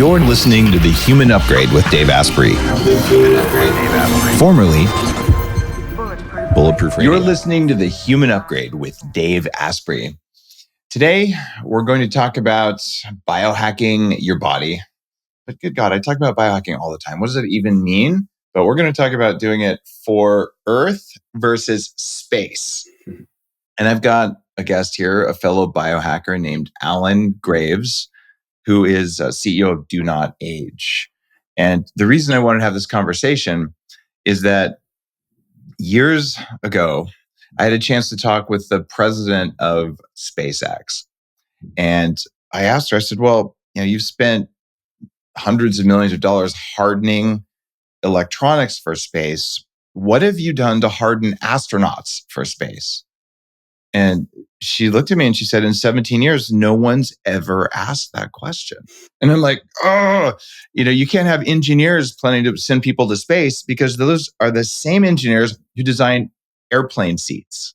You're listening to The Human Upgrade with Dave Asprey. Formerly Bulletproof Radio. You're listening to The Human Upgrade with Dave Asprey. Today, we're going to talk about biohacking your body. But good God, I talk about biohacking all the time. What does it even mean? But we're going to talk about doing it for Earth versus space. And I've got a guest here, a fellow biohacker named Alan Graves, who is CEO of Do Not Age. And the reason I wanted to have this conversation is that years ago, I had a chance to talk with the president of SpaceX. And I asked her, I said, well, you've spent hundreds of millions of dollars hardening electronics for space. What have you done to harden astronauts for space? And she looked at me and she said, in 17 years, no one's ever asked that question. And I'm like, you can't have engineers planning to send people to space because those are the same engineers who design airplane seats.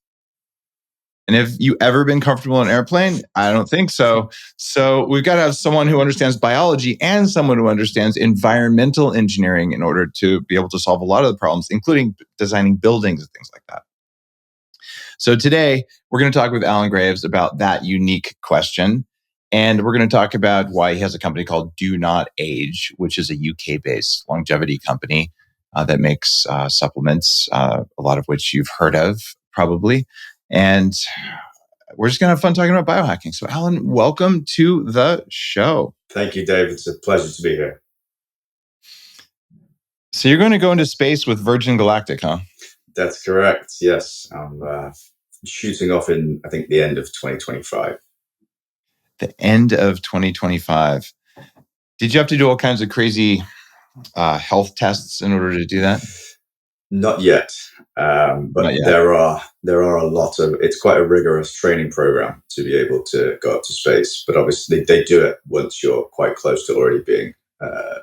And have you ever been comfortable in an airplane? I don't think so. So we've got to have someone who understands biology and someone who understands environmental engineering in order to be able to solve a lot of the problems, including designing buildings and things like that. So today, we're going to talk with Alan Graves about that unique question. And we're going to talk about why he has a company called Do Not Age, which is a UK-based longevity company that makes supplements, a lot of which you've heard of probably. And we're just going to have fun talking about biohacking. So Alan, welcome to the show. Thank you, Dave. It's a pleasure to be here. So you're going to go into space with Virgin Galactic, huh? That's correct. Yes. I'm shooting off in, I think, the end of 2025. The end of 2025. Did you have to do all kinds of crazy health tests in order to do that? Not yet. But Not yet. There are a lot of, it's quite a rigorous training program to be able to go up to space. But obviously they do it once you're quite close to already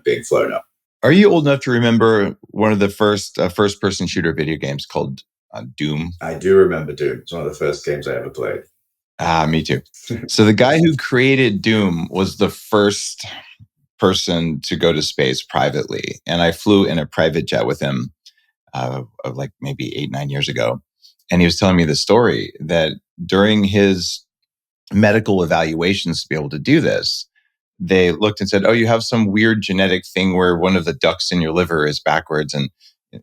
being flown up. Are you old enough to remember one of the first-person shooter video games called Doom? I do remember Doom. It's one of the first games I ever played. Me too. So the guy who created Doom was the first person to go to space privately. And I flew in a private jet with him like maybe 8-9 years ago. And he was telling me the story that during his medical evaluations to be able to do this, they looked and said, oh, you have some weird genetic thing where one of the ducts in your liver is backwards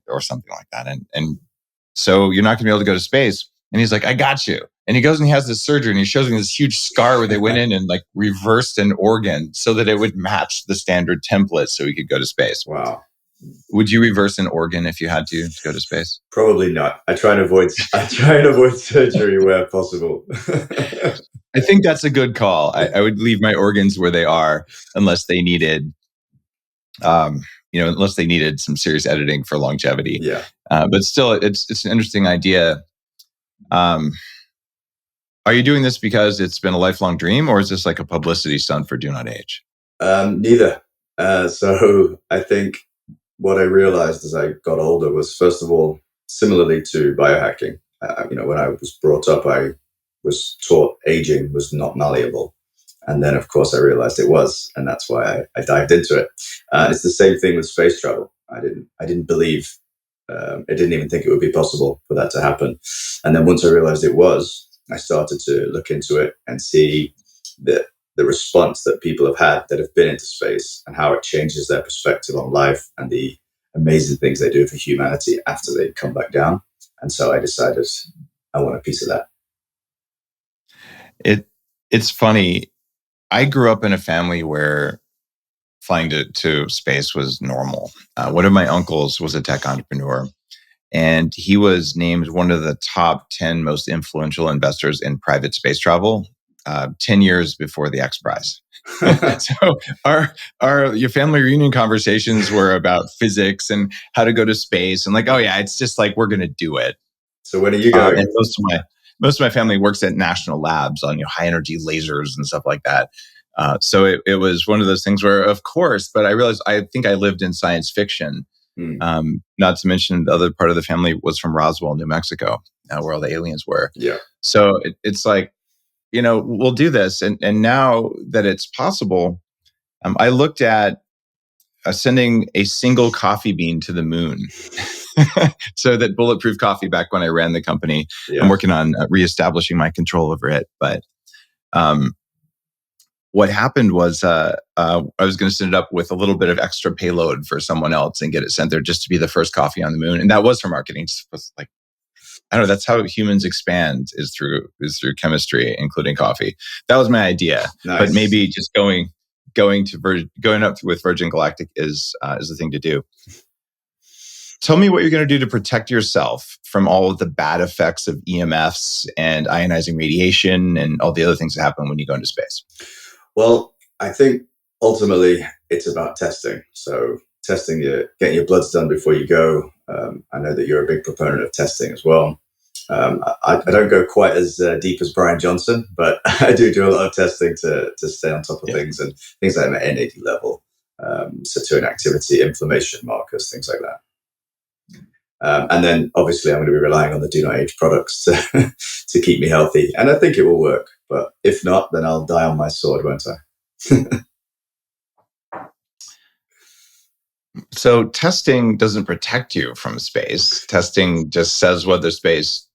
or something like that. And so you're not going to be able to go to space. And he's like, I got you. And he goes and he has this surgery and he shows me this huge scar where they went in and like reversed an organ so that it would match the standard template so he could go to space. Wow. Would you reverse an organ if you had to go to space? Probably not. I try and avoid surgery where possible. I think that's a good call. I would leave my organs where they are unless they needed, unless they needed some serious editing for longevity. Yeah. But still, it's an interesting idea. Are you doing this because it's been a lifelong dream, or is this like a publicity stunt for Do Not Age? Neither. So I think what I realized as I got older was, first of all, similarly to biohacking, when I was brought up, I was taught aging was not malleable. And then, of course, I realized it was, and that's why I dived into it. It's the same thing with space travel. I didn't believe, I didn't even think it would be possible for that to happen. And then once I realized it was, I started to look into it and see the response that people have had that have been into space and how it changes their perspective on life and the amazing things they do for humanity after they come back down. And so I decided I want a piece of that. It's funny. I grew up in a family where flying to space was normal. One of my uncles was a tech entrepreneur, and he was named one of the top 10 most influential investors in private space travel 10 years before the X Prize. So your family reunion conversations were about physics and how to go to space and like, oh yeah, it's just like, we're going to do it. So when are you going? And most of my family works at national labs on high energy lasers and stuff like that. So it was one of those things where, of course, but I realized I think I lived in science fiction. Not to mention the other part of the family was from Roswell, New Mexico, where all the aliens were. Yeah. So it's like, we'll do this. And now that it's possible, I looked at sending a single coffee bean to the moon. So that bulletproof coffee, back when I ran the company, I'm Yeah. working on reestablishing my control over it. But um, what happened was I was going to send it up with a little bit of extra payload for someone else and get it sent there just to be the first coffee on the moon. And that was for marketing. Just was like, I don't know. That's how humans expand is through chemistry, including coffee. That was my idea. But Nice. maybe just going up with Virgin Galactic is the thing to do. Tell me what you're going to do to protect yourself from all of the bad effects of EMFs and ionizing radiation and all the other things that happen when you go into space. Well, I think ultimately it's about testing. So getting your bloods done before you go. I know that you're a big proponent of testing as well. I don't go quite as deep as Brian Johnson, but I do a lot of testing to stay on top of Yeah. things, and things like an NAD level, sirtuin activity, inflammation markers, things like that. And then obviously I'm going to be relying on the Do Not Age products to keep me healthy. And I think it will work. But if not, then I'll die on my sword, won't I? So testing doesn't protect you from space. Testing just says whether space,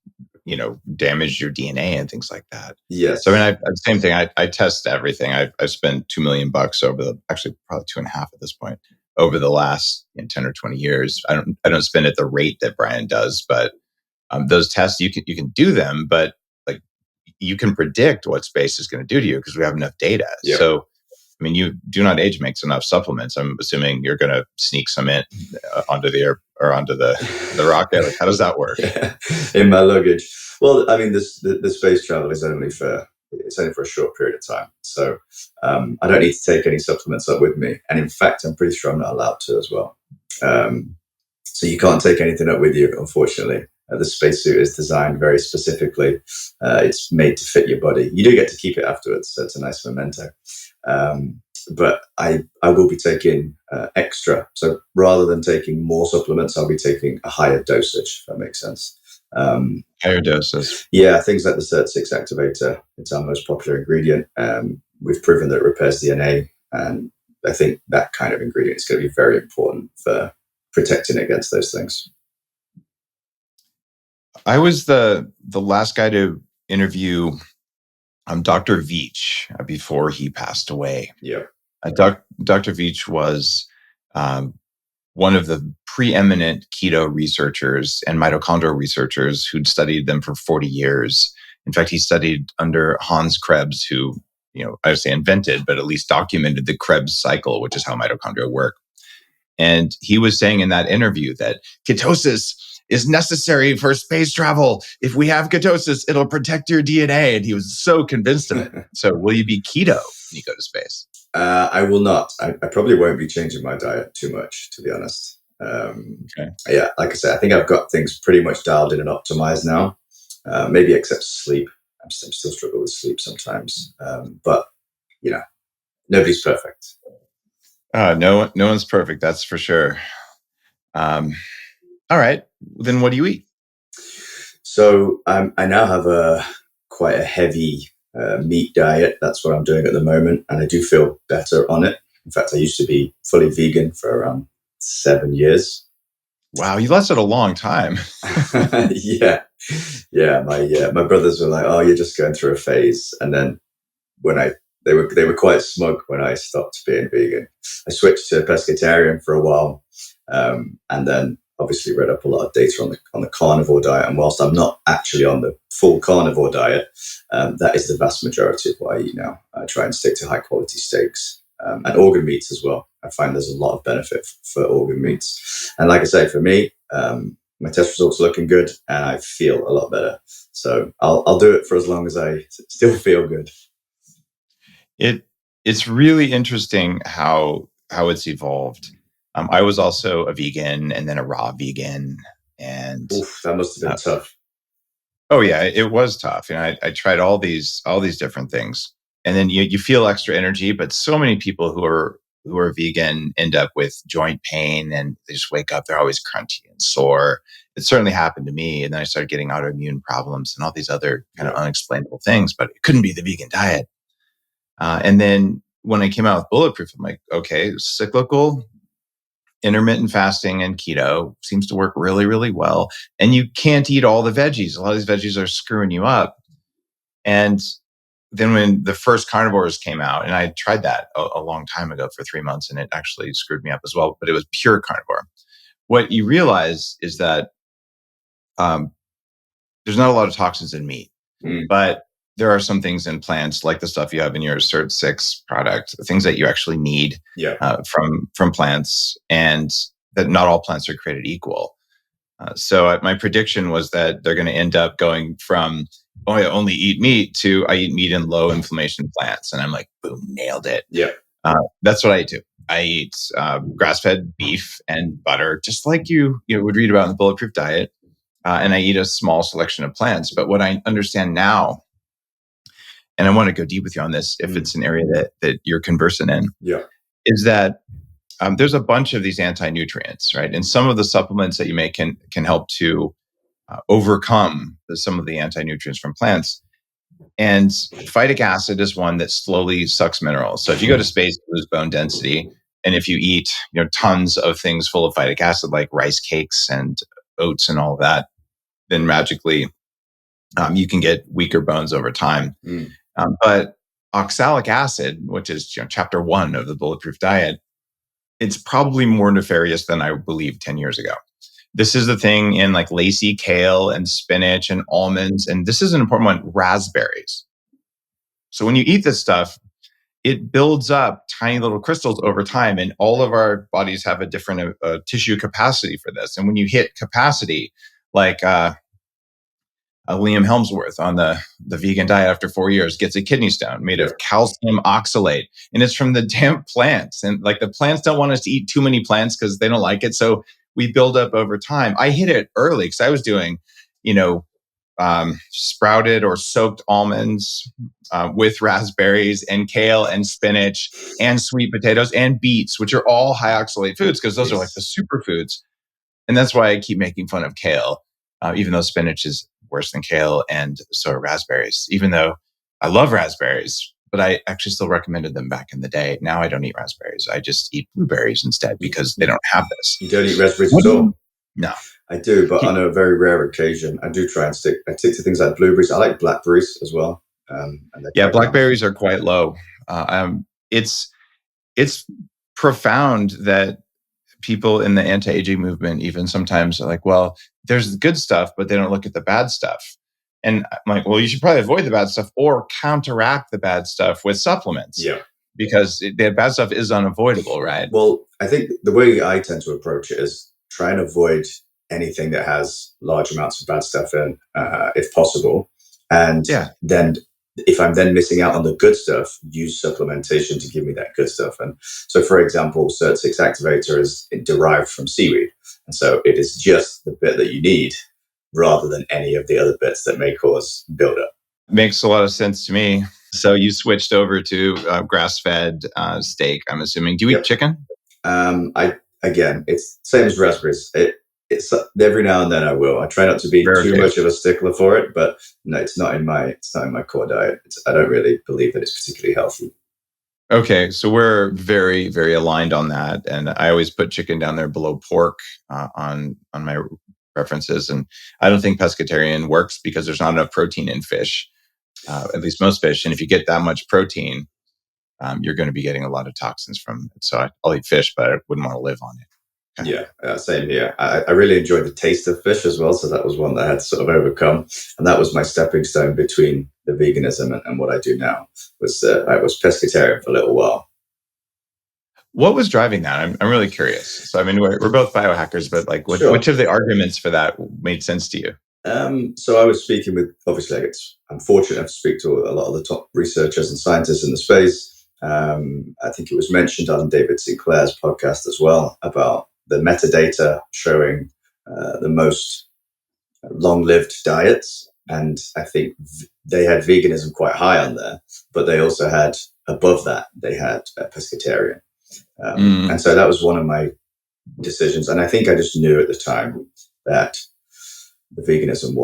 damaged your DNA and things like that. So I Yes. mean, same thing. I test everything. I spent $2 million actually probably 2.5 at this point, over the last 10 or 20 years. I don't spend at the rate that Brian does, but those tests you can do them, but like you can predict what space is going to do to you because we have enough data. Yeah. So I mean, you Do Not Age makes enough supplements. I'm assuming you're going to sneak some in onto the air or onto the rocket. Like, how does that work? Yeah. In my luggage. Well, I mean, the space travel is only for a short period of time, so I don't need to take any supplements up with me. And in fact, I'm pretty sure I'm not allowed to as well. So you can't take anything up with you, unfortunately. The spacesuit is designed very specifically. It's made to fit your body. You do get to keep it afterwards, so it's a nice memento. But I will be taking extra. So rather than taking more supplements, I'll be taking a higher dosage, if that makes sense. Higher doses. Yeah, things like the SIRT6 activator, it's our most popular ingredient. We've proven that it repairs DNA, and I think that kind of ingredient is going to be very important for protecting against those things. I was the last guy to interview Dr. Veach before he passed away. Yeah. Dr. Veach was um, one of the preeminent keto researchers and mitochondrial researchers who'd studied them for 40 years. In fact, he studied under Hans Krebs, who, I would say invented, but at least documented the Krebs cycle, which is how mitochondria work. And he was saying in that interview that ketosis is necessary for space travel. If we have ketosis, it'll protect your DNA. And he was so convinced of it. So will you be keto when you go to space? I will not. I probably won't be changing my diet too much, to be honest. Okay. Yeah, like I said, I think I've got things pretty much dialed in and optimized now. Maybe except sleep. I'm still struggling with sleep sometimes. But nobody's perfect. No one's perfect. That's for sure. All right. Then what do you eat? So I now have quite a heavy meat diet. That's what I'm doing at the moment, and I do feel better on it. In fact, I used to be fully vegan for around 7 years. Wow, you lasted a long time. Yeah. My brothers were like, "Oh, you're just going through a phase." And then when they were quite smug when I stopped being vegan. I switched to pescatarian for a while, and then obviously read up a lot of data on the carnivore diet. And whilst I'm not actually on the full carnivore diet, that is the vast majority of what I eat now. I try and stick to high quality steaks and organ meats as well. I find there's a lot of benefit for organ meats. And like I say, for me, my test results are looking good and I feel a lot better. So I'll do it for as long as I still feel good. It's really interesting how it's evolved. I was also a vegan and then a raw vegan, and Oof, that must have been tough. oh yeah, it was tough. I tried all these different things, and then you feel extra energy. But so many people who are vegan end up with joint pain, and they just wake up, they're always crunchy and sore. It certainly happened to me, and then I started getting autoimmune problems and all these other kind of unexplainable things. But it couldn't be the vegan diet. And then when I came out with Bulletproof, I'm like, okay, cyclical, intermittent fasting and keto seems to work really, really well. And you can't eat all the veggies. A lot of these veggies are screwing you up. And then when the first carnivores came out, and I tried that a long time ago for 3 months, and it actually screwed me up as well, but it was pure carnivore. What you realize is that um, there's not a lot of toxins in meat, but there are some things in plants, like the stuff you have in your Cert 6 product, things that you actually need from plants, and that not all plants are created equal. So my prediction was that they're going to end up going from, oh, I only eat meat to I eat meat in low inflammation plants. And I'm like, boom, nailed it. Yeah. That's what I do. I eat grass-fed beef and butter, just like you would read about in the Bulletproof diet. And I eat a small selection of plants. But what I understand now, and I want to go deep with you on this, if it's an area that you're conversant in, is that there's a bunch of these anti-nutrients, right? And some of the supplements that you make can help to overcome some of the anti-nutrients from plants. And phytic acid is one that slowly sucks minerals. So if you go to space, you lose bone density. And if you eat tons of things full of phytic acid, like rice cakes and oats and all of that, then magically you can get weaker bones over time. But oxalic acid, which is chapter 1 of the Bulletproof diet, it's probably more nefarious than I believed 10 years ago. This is the thing in like lacy kale and spinach and almonds. And this is an important one, raspberries. So when you eat this stuff, it builds up tiny little crystals over time. And all of our bodies have a different tissue capacity for this. And when you hit capacity, like Liam Helmsworth on the vegan diet after 4 years gets a kidney stone made of calcium oxalate. And it's from the damn plants. And like the plants don't want us to eat too many plants because they don't like it. So we build up over time. I hit it early because I was doing, sprouted or soaked almonds with raspberries and kale and spinach and sweet potatoes and beets, which are all high oxalate foods because those are like the superfoods. And that's why I keep making fun of kale, even though spinach is worse than kale, and so are raspberries, even though I love raspberries, but I actually still recommended them back in the day. Now I don't eat raspberries. I just eat blueberries instead because they don't have this. You don't eat raspberries at all? No. I do, but on a very rare occasion, I do try and stick to things like blueberries. I like blackberries as well. Blackberries are quite low. It's profound that people in the anti-aging movement even sometimes are like, well, there's the good stuff, but they don't look at the bad stuff. And I'm like, well, you should probably avoid the bad stuff or counteract the bad stuff with supplements. Yeah. Because the bad stuff is unavoidable, right? Well, I think the way I tend to approach it is try and avoid anything that has large amounts of bad stuff in, if possible. And then if I'm then missing out on the good stuff, use supplementation to give me that good stuff. And so, for example, Cert 6 activator is derived from seaweed. And so it is just the bit that you need rather than any of the other bits that may cause buildup. Makes a lot of sense to me. So you switched over to grass-fed steak, I'm assuming. Do you eat chicken? It's same as raspberries. It's every now and then I will. I try not to be too much of a stickler for it, but no, it's not in my core diet. I don't really believe that it's particularly healthy. Okay, so we're very, very aligned on that, and I always put chicken down there below pork on my references, and I don't think pescatarian works because there's not enough protein in fish, at least most fish, and if you get that much protein, you're going to be getting a lot of toxins from it. So I'll eat fish, but I wouldn't want to live on it. Okay. Yeah, same here. I really enjoyed the taste of fish as well, so that was one that I had to sort of overcome, and that was my stepping stone between the veganism and what I do now. I was pescatarian for a little while. What was driving that? I'm really curious. So I mean, we're both biohackers, but like, which of the arguments for that made sense to you? So I was speaking with, obviously, I'm fortunate to speak to a lot of the top researchers and scientists in the space. I think it was mentioned on David Sinclair's podcast as well about the metadata showing the most long-lived diets. And I think they had veganism quite high on there, but they also had above that, they had pescatarian. And so that was one of my decisions. And I think I just knew at the time that the veganism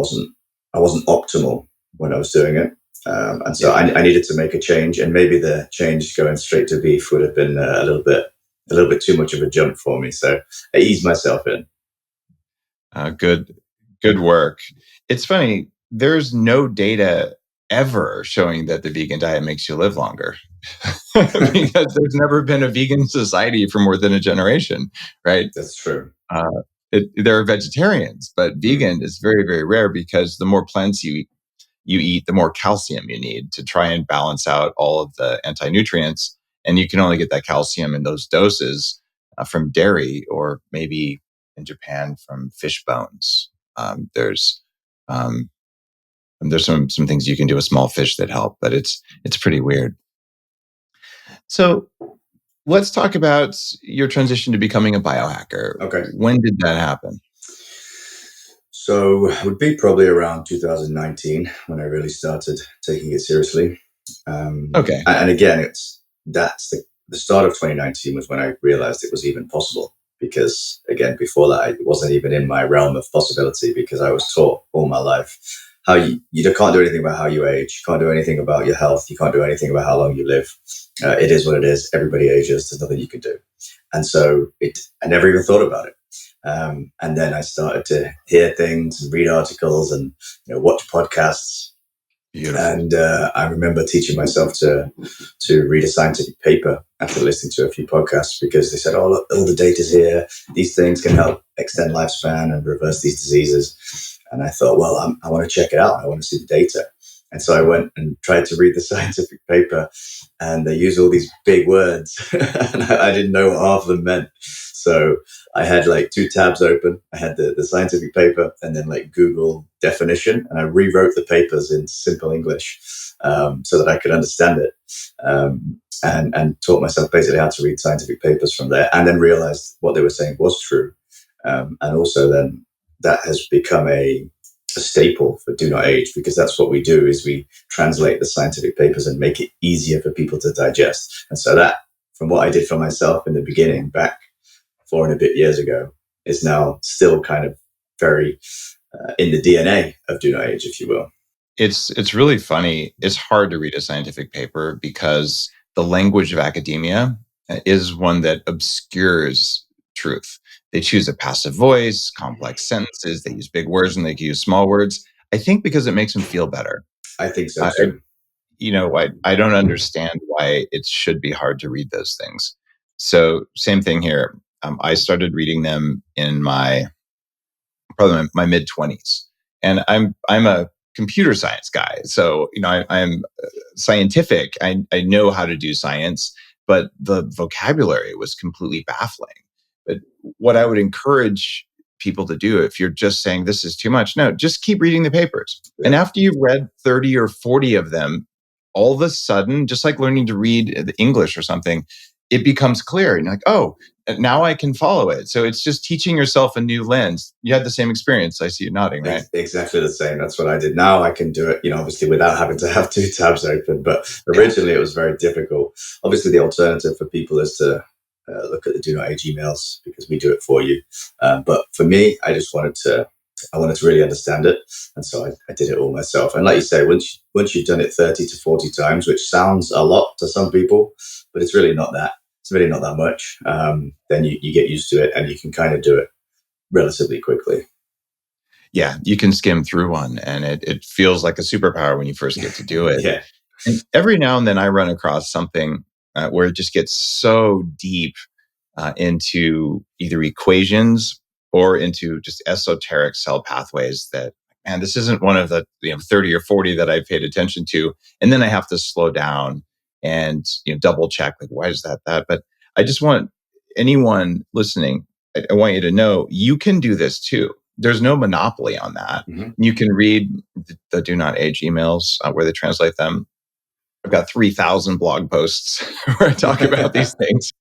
I wasn't optimal when I was doing it. And so I needed to make a change, and maybe the change going straight to beef would have been a little bit too much of a jump for me. So I eased myself in. Good work. It's funny. There's no data ever showing that the vegan diet makes you live longer because there's never been a vegan society for more than a generation, right? That's true. Uh, there are vegetarians, but vegan is very, very rare because the more plants you eat, the more calcium you need to try and balance out all of the anti-nutrients. And you can only get that calcium in those doses from dairy, or maybe in Japan from fish bones. There's um, there's some things you can do with small fish that help, but it's pretty weird. So let's talk about your transition to becoming a biohacker. Okay. When did that happen? So it would be probably around 2019 when I really started taking it seriously. Okay. And again, that's the start of 2019 was when I realized it was even possible. Because again, before that, it wasn't even in my realm of possibility, because I was taught all my life how you can't do anything about how you age. You can't do anything about your health. You can't do anything about how long you live. It is what it is. Everybody ages. There's nothing you can do. And so I never even thought about it. And then I started to hear things and read articles and watch podcasts. Beautiful. And I remember teaching myself to read a scientific paper after listening to a few podcasts, because they said, "Oh, look, all the data's here. These things can help extend lifespan and reverse these diseases." And I thought, well, I want to check it out. I want to see the data. And so I went and tried to read the scientific paper, and they use all these big words, and I didn't know what half of them meant. So I had like two tabs open. I had the scientific paper and then like Google definition, and I rewrote the papers in simple English so that I could understand it, and taught myself basically how to read scientific papers from there, and then realized what they were saying was true. And also then that has become a staple for Do Not Age, because that's what we do, is we translate the scientific papers and make it easier for people to digest. And so that, from what I did for myself in the beginning, back 4 and a bit years ago, is now still kind of very in the DNA of Do Not Age, if you will. It's really funny. It's hard to read a scientific paper because the language of academia is one that obscures truth. They choose a passive voice, complex sentences. They use big words and they use small words. I think because it makes them feel better. I think so too. I don't understand why it should be hard to read those things. So same thing here. I started reading them in probably my mid 20s, and I'm a computer science guy. So I'm scientific. I know how to do science, but the vocabulary was completely baffling. But what I would encourage people to do, if you're just saying this is too much, no, just keep reading the papers. Yeah. And after you've read 30 or 40 of them, all of a sudden, just like learning to read the English or something, it becomes clear. And you're like, oh, now I can follow it. So it's just teaching yourself a new lens. You had the same experience. I see you nodding, right? Exactly the same. That's what I did. Now I can do it, obviously without having to have two tabs open. But originally it was very difficult. Obviously, the alternative for people is to look at the Do Not Age emails, because we do it for you. But for me, I wanted to really understand it. And so I did it all myself. And like you say, once you've done it 30 to 40 times, which sounds a lot to some people, but it's really not that. It's really not that much. Then you get used to it, and you can kind of do it relatively quickly. Yeah, you can skim through one, and it feels like a superpower when you first get to do it. Yeah. And every now and then I run across something where it just gets so deep into either equations or into just esoteric cell pathways that, man, this isn't one of the 30 or 40 that I paid attention to. And then I have to slow down and double check, like, why is that? But I just want anyone listening, I want you to know you can do this too. There's no monopoly on that. Mm-hmm. You can read the Do Not Age emails where they translate them. I've got 3,000 blog posts where I talk about these things.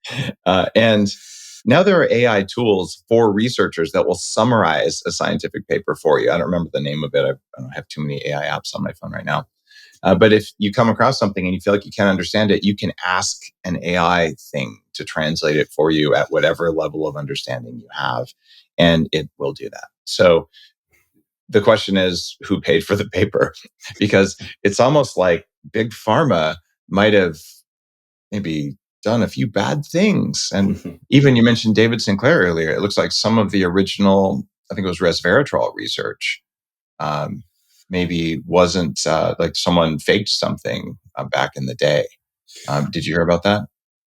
And now there are AI tools for researchers that will summarize a scientific paper for you. I don't remember the name of it. I don't have too many AI apps on my phone right now. But if you come across something and you feel like you can't understand it, you can ask an AI thing to translate it for you at whatever level of understanding you have, and it will do that. So the question is, who paid for the paper? Because it's almost like big pharma might have maybe done a few bad things. And even you mentioned David Sinclair earlier. It looks like some of the original, I think it was resveratrol research, um, maybe wasn't like someone faked something back in the day. Did you hear about that?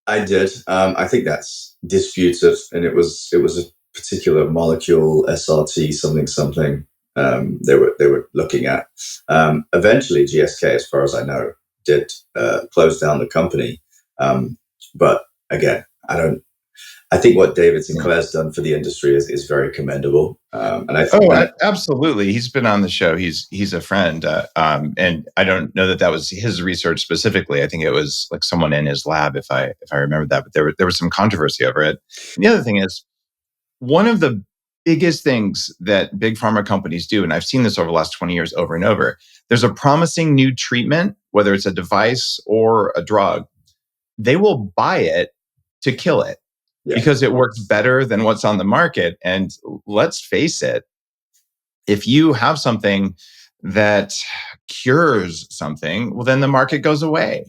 I did. I think that's disputed, and it was a particular molecule, SRT something something. They were looking at. Eventually, GSK, as far as I know, did close down the company. But again, I don't. I think what David Yeah. Sinclair's done for the industry is very commendable. And I Oh, and absolutely. He's been on the show. He's a friend, and I don't know that that was his research specifically. I think it was like someone in his lab, if I remember that. But there was some controversy over it. And the other thing is, one of the biggest things that big pharma companies do, and I've seen this over the last 20 years over and over. There's a promising new treatment, whether it's a device or a drug, they will buy it to kill it yeah, because it works better than what's on the market. And let's face it, if you have something that cures something, well, then the market goes away.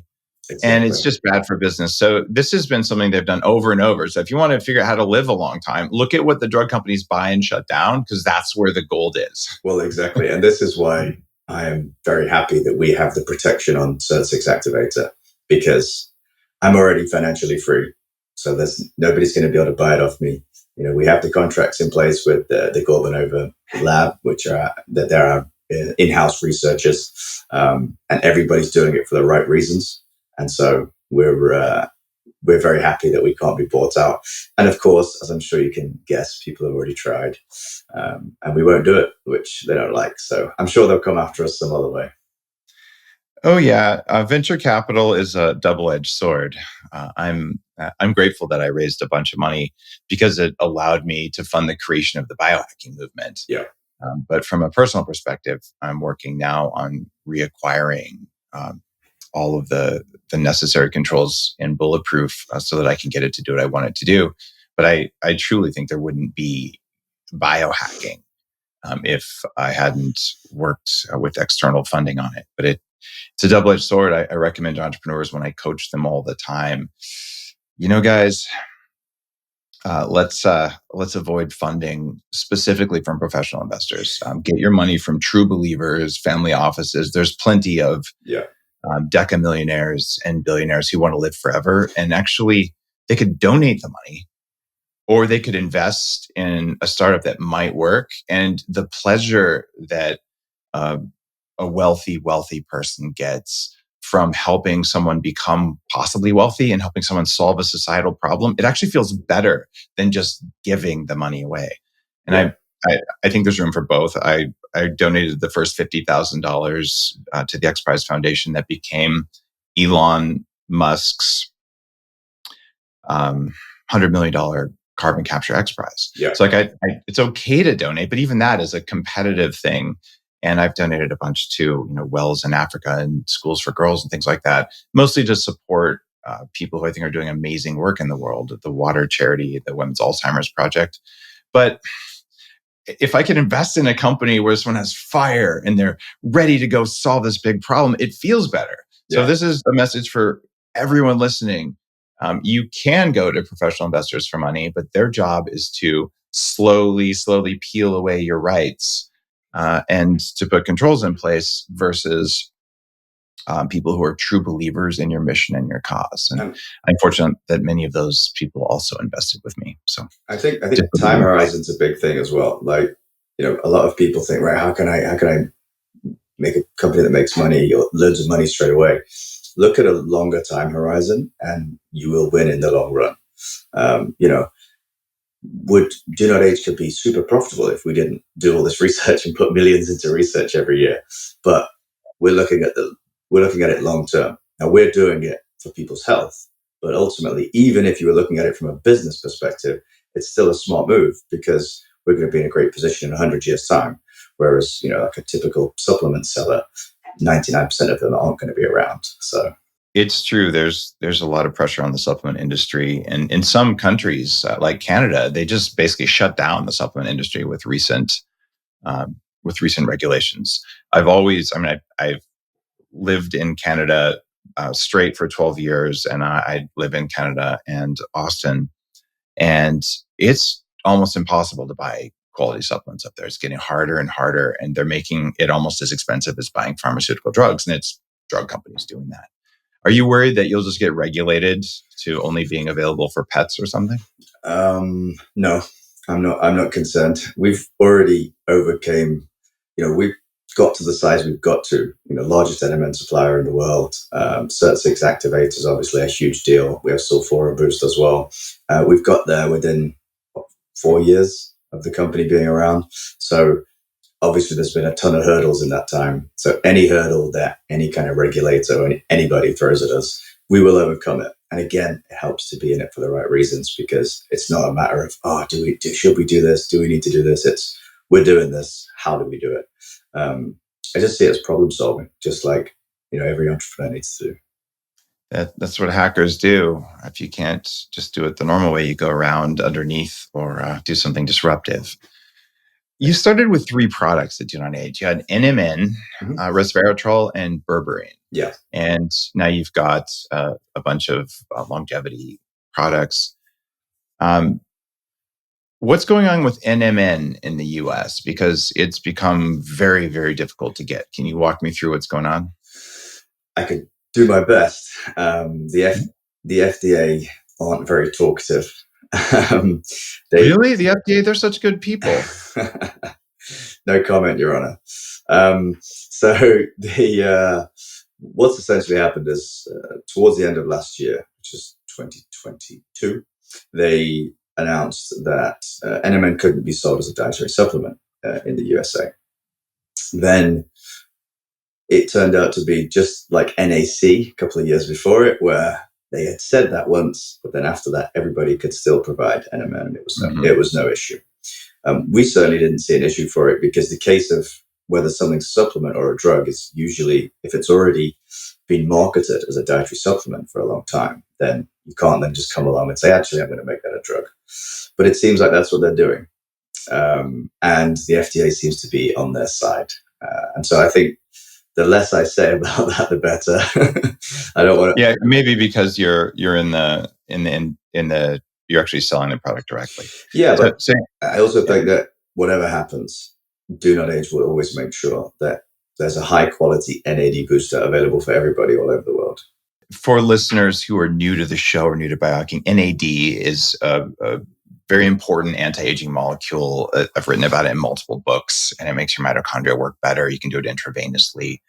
And it's exactly. just bad for business. So this has been something they've done over and over. So if you want to figure out how to live a long time, look at what the drug companies buy and shut down, because that's where the gold is. Well, exactly. And this is why I am very happy that we have the protection on Cert6 Activator, because I'm already financially free. So there's nobody's going to be able to buy it off me. We have the contracts in place with the Gorbanova lab, which are that there are in-house researchers, and everybody's doing it for the right reasons. And so we're very happy that we can't be bought out. And of course, as I'm sure you can guess, people have already tried, and we won't do it, which they don't like. So I'm sure they'll come after us some other way. Oh yeah, venture capital is a double-edged sword. I'm grateful that I raised a bunch of money because it allowed me to fund the creation of the biohacking movement. Yeah, But from a personal perspective, I'm working now on reacquiring um, all of the necessary controls in bulletproof so that I can get it to do what I want it to do. But I truly think there wouldn't be biohacking if I hadn't worked with external funding on it. But it's a double edged sword. I recommend entrepreneurs when I coach them all the time. Guys, let's avoid funding specifically from professional investors. Get your money from true believers, family offices. There's plenty of yeah, deca millionaires and billionaires who want to live forever. And actually, they could donate the money or they could invest in a startup that might work. And the pleasure that uh, a wealthy person gets from helping someone become possibly wealthy and helping someone solve a societal problem, it actually feels better than just giving the money away. And yeah. I think there's room for both. I donated the first $50,000 to the X Prize Foundation that became Elon Musk's $100 million carbon capture X Prize. Yeah. So it's okay to donate, but even that is a competitive thing. And I've donated a bunch to wells in Africa and schools for girls and things like that, mostly to support people who I think are doing amazing work in the world, the water charity, the Women's Alzheimer's Project. But if I could invest in a company where someone has fire and they're ready to go solve this big problem, it feels better. So Yeah. this is a message for everyone listening. You can go to professional investors for money, but their job is to slowly peel away your rights and to put controls in place versus people who are true believers in your mission and your cause. And And I'm fortunate that many of those people also invested with me. So I think just time believe in right. horizon's a big thing as well. Like, a lot of people think, right, how can I make a company that makes money or loads of money straight away? Look at a longer time horizon and you will win in the long run. Um, you know, would Do Not Age could be super profitable if we didn't do all this research and put millions into research every year. But we're looking at it long term. Now we're doing it for people's health, but ultimately, even if you were looking at it from a business perspective, it's still a smart move because we're going to be in a great position in 100 years' time. Whereas, like a typical supplement seller, 99% of them aren't going to be around. So It's true. There's a lot of pressure on the supplement industry, and in some countries like Canada, they just basically shut down the supplement industry with recent, with recent regulations. I've lived in Canada straight for 12 years, and I live in Canada and Austin, and it's almost impossible to buy quality supplements up there. It's getting harder and harder, and they're making it almost as expensive as buying pharmaceutical drugs, and it's drug companies doing that. Are you worried that you'll just get regulated to only being available for pets or something? No, I'm not. I'm not concerned. We've already overcame. We've got to the size we've got to. Largest NMN supplier in the world. Cert6 activators, obviously a huge deal. We have Sulfura Boost as well. We've got there within 4 years of the company being around. So obviously there's been a ton of hurdles in that time. So any hurdle that any kind of regulator or anybody throws at us, we will overcome it. And again, it helps to be in it for the right reasons, because it's not a matter of, should we do this? Do we need to do this? It's, we're doing this. How do we do it? I just see it as problem solving, just like, every entrepreneur needs to do. That's what hackers do. If you can't just do it the normal way, you go around underneath or do something disruptive. You started with 3 products that do not age. You had NMN, Resveratrol, and berberine. Yeah. And now you've got a bunch of longevity products. What's going on with NMN in the US? Because it's become very, very difficult to get. Can you walk me through what's going on? I could do my best. The FDA aren't very talkative. Really? The FDA, they're such good people. No comment, Your Honor. What's essentially happened is towards the end of last year, which is 2022, they announced that NMN couldn't be sold as a dietary supplement in the USA. Then it turned out to be just like NAC a couple of years before it, where they had said that once, but then after that, everybody could still provide NMN, and it was no issue. We certainly didn't see an issue for it, because the case of whether something's a supplement or a drug is usually, if it's already been marketed as a dietary supplement for a long time, then you can't then just come along and say, actually, I'm going to make that a drug. But it seems like that's what they're doing. And the FDA seems to be on their side. And so I think the less I say about that, the better. I don't want to. Yeah, maybe because you're in the you're actually selling the product directly. Yeah, but I also think that whatever happens, Do Not Age will always make sure that there's a high quality NAD booster available for everybody all over the world. For listeners who are new to the show or new to biohacking, NAD is a very important anti-aging molecule. I've written about it in multiple books, and it makes your mitochondria work better. You can do it intravenously,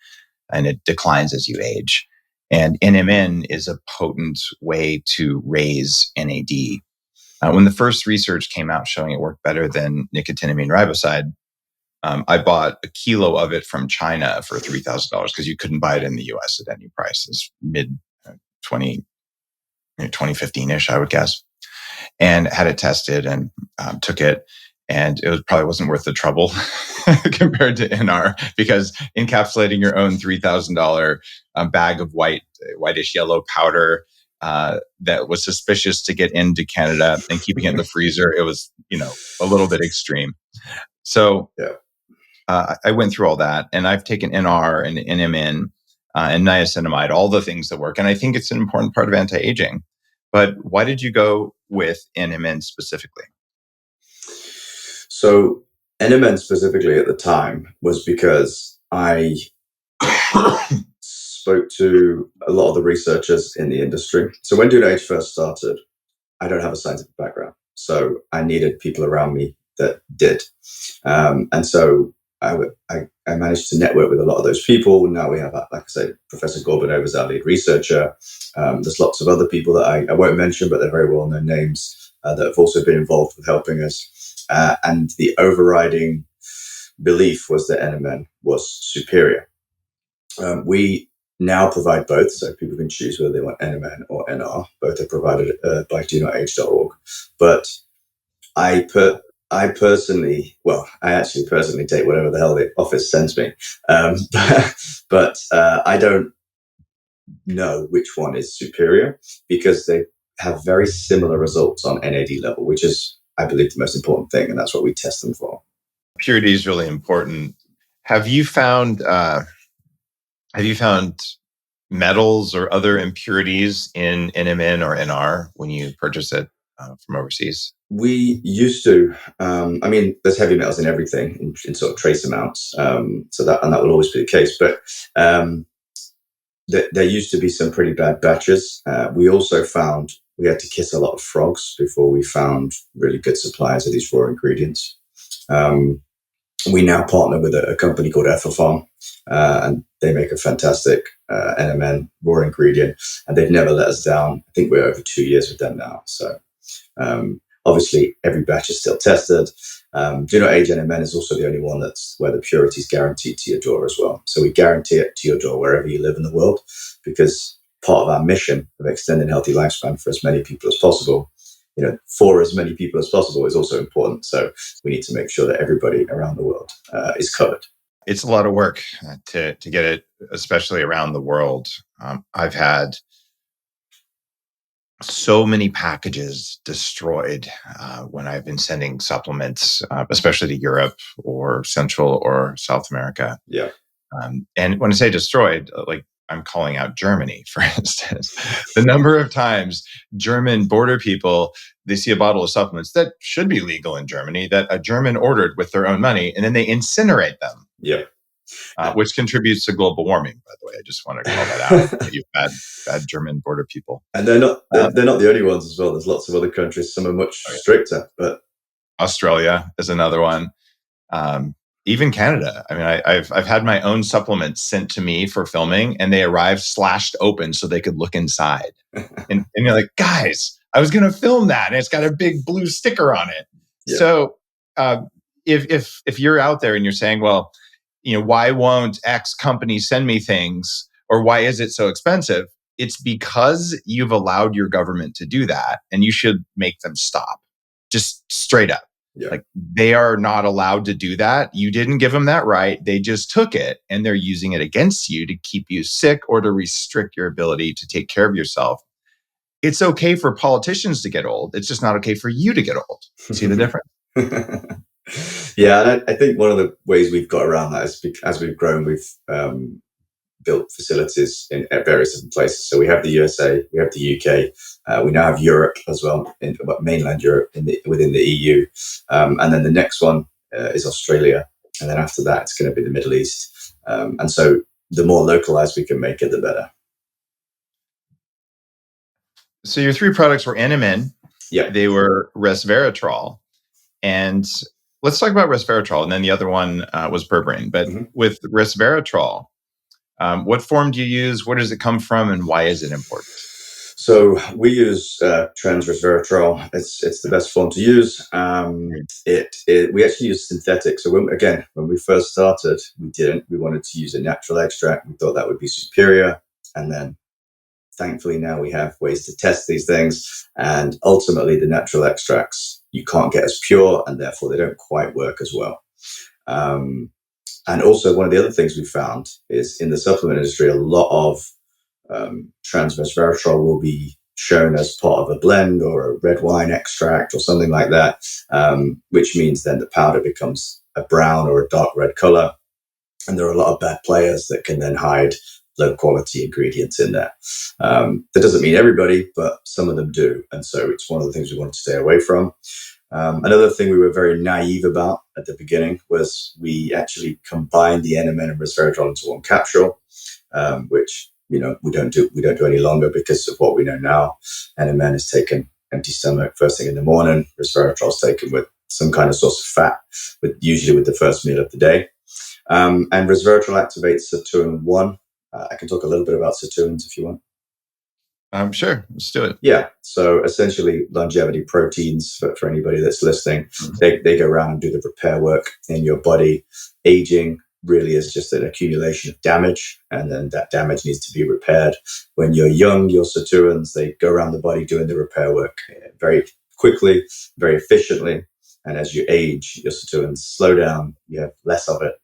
and it declines as you age. And NMN is a potent way to raise NAD. When the first research came out showing it worked better than nicotinamide riboside, I bought a kilo of it from China for $3,000 because you couldn't buy it in the US at any price. It's mid 2015-ish, I would guess. And had it tested and took it. And it probably wasn't worth the trouble compared to NR, because encapsulating your own $3,000 bag of whitish yellow powder that was suspicious to get into Canada and keeping it in the freezer, it was, a little bit extreme. So I went through all that, and I've taken NR and NMN and niacinamide, all the things that work. And I think it's an important part of anti-aging. But why did you go with NMN specifically? So NMN specifically at the time was because I spoke to a lot of the researchers in the industry. So when Do Not Age first started, I don't have a scientific background. So I needed people around me that did. And so I managed to network with a lot of those people. Now we have, like I said, Professor Gorbunov is our lead researcher. There's lots of other people that I won't mention, but they're very well-known names that have also been involved with helping us. And the overriding belief was that NMN was superior. We now provide both, so people can choose whether they want NMN or NR. Both are provided by donotage.org. But I personally take whatever the hell the office sends me. But I don't know which one is superior, because they have very similar results on NAD level, which is, I believe, the most important thing, and that's what we test them for. Purity is really important. Have you found metals or other impurities in NMN or NR when you purchase it from overseas? We used to. I mean, there's heavy metals in everything in sort of trace amounts. So that will always be the case. But there used to be some pretty bad batches. We also found we had to kiss a lot of frogs before we found really good suppliers of these raw ingredients. We now partner with a company called Ethelfarm, and they make a fantastic NMN raw ingredient, and they've never let us down. I think we're over 2 years with them now. So obviously, every batch is still tested. Do Not Age NMN is also the only one that's where the purity is guaranteed to your door as well. So we guarantee it to your door wherever you live in the world, because part of our mission of extending healthy lifespan for as many people as possible, for as many people as possible is also important. So we need to make sure that everybody around the world is covered. It's a lot of work to get it, especially around the world. I've had so many packages destroyed when I've been sending supplements, especially to Europe or Central or South America. Yeah. And when I say destroyed, like I'm calling out Germany, for instance. The number of times German border people, they see a bottle of supplements that should be legal in Germany that a German ordered with their own money, and then they incinerate them. Yeah. Which contributes to global warming, by the way. I just want to call that out. You've bad German border people. And they're not the only ones as well. There's lots of other countries. Some are much stricter, but Australia is another one. Even Canada. I mean, I've had my own supplements sent to me for filming, and they arrived slashed open so they could look inside. And you're like, guys, I was going to film that, and it's got a big blue sticker on it. Yeah. So if you're out there and you're saying, well, why won't X company send me things, or why is it so expensive? It's because you've allowed your government to do that, and you should make them stop. Just straight up. Yeah. Like, they are not allowed to do that. You didn't give them that right. They just took it, and they're using it against you to keep you sick or to restrict your ability to take care of yourself. It's okay for politicians to get old. It's just not okay for you to get old. See the difference? Yeah, and I think one of the ways we've got around that is as we've grown, we've built facilities at various different places. So we have the USA, we have the UK, we now have Europe as well, mainland Europe within the EU. And then the next one is Australia. And then after that, it's going to be the Middle East. And so the more localized we can make it, the better. So your three products were NMN. Yeah. They were Resveratrol. And let's talk about Resveratrol. And then the other one was berberine. But with Resveratrol, what form do you use? Where does it come from? And why is it important? So we use trans resveratrol. It's the best form to use. We actually use synthetic. So when we first started, we didn't. We wanted to use a natural extract. We thought that would be superior. And then thankfully now we have ways to test these things. And ultimately the natural extracts you can't get as pure, and therefore they don't quite work as well. And also one of the other things we found is in the supplement industry, a lot of trans resveratrol will be shown as part of a blend or a red wine extract or something like that, which means then the powder becomes a brown or a dark red color. And there are a lot of bad players that can then hide low quality ingredients in there. That doesn't mean everybody, but some of them do. And so it's one of the things we want to stay away from. Another thing we were very naive about at the beginning was we actually combined the NMN and resveratrol into one capsule, which we don't do any longer because of what we know now. NMN is taken empty stomach first thing in the morning. Resveratrol is taken with some kind of source of fat, usually with the first meal of the day. And resveratrol activates sirtuin 1. I can talk a little bit about sirtuins if you want. Sure, let's do it. Yeah, so essentially longevity proteins for anybody that's listening, they go around and do the repair work in your body. Aging really is just an accumulation of damage, and then that damage needs to be repaired. When you're young, your sirtuins, they go around the body doing the repair work very quickly, very efficiently. And as you age, your sirtuins slow down, you have less of it.